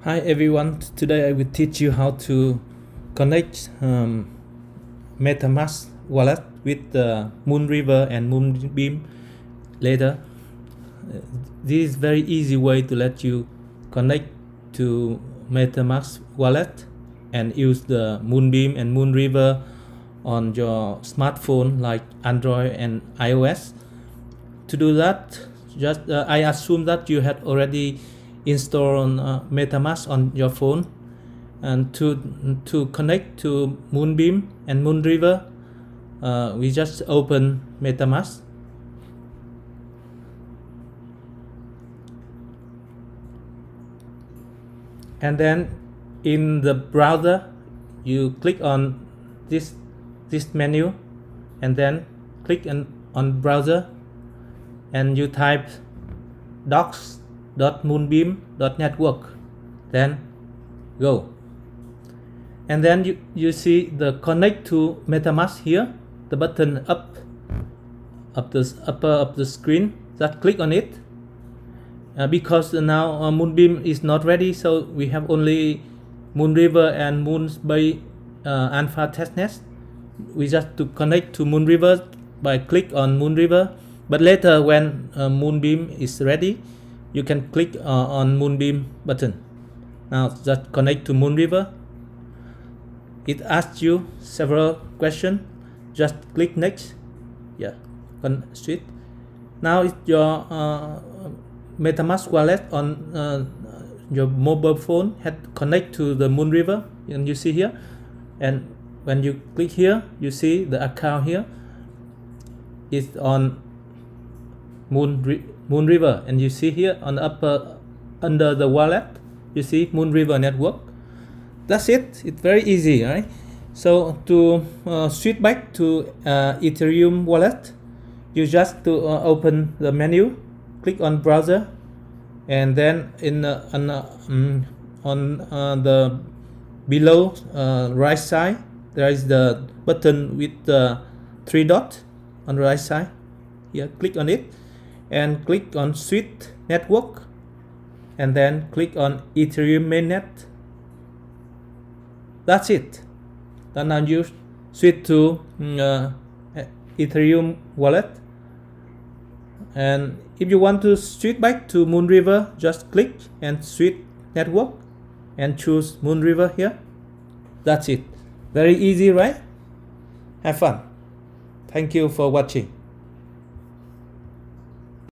Hi everyone, today I will teach you how to connect Metamask wallet with Moonriver and Moonbeam later. This is very easy way to let you connect to Metamask wallet and use the Moonbeam and Moonriver on your smartphone like Android and iOS. To do that, just I assume that you had already installed Metamask on your phone, and to connect to Moonbeam and Moonriver, we just open Metamask. And then in the browser, you click on this menu, and then click on browser, and you type docs.moonbeam.network, then go. And then you see the connect to Metamask here, the button up the upper of the screen. Just click on it. Because now Moonbeam is not ready, so we have only Moonriver and Moonbeam alpha testnet. We just to connect to Moonriver by click on Moonriver, but later when Moonbeam is ready, you can click on Moonbeam button. Now just connect to Moonriver. It asks you several questions. Just click next. Yeah, switch. Now it's your Metamask wallet on your mobile phone had connect to the Moonriver, and you see here. And when you click here, you see the account here is on Moonriver, and you see here on the upper under the wallet, you see Moonriver network. That's it. It's very easy, right? So to switch back to Ethereum wallet, you just to open the menu, click on browser, and then in on the below right side there is the button with the three dots on the right side. Here, click on it and click on switch network, and then click on Ethereum mainnet. That's it. Then now you switch to Ethereum wallet. And if you want to switch back to Moonriver, just click and switch network and choose Moonriver here. That's it. Very easy, right? Have fun. Thank you for watching.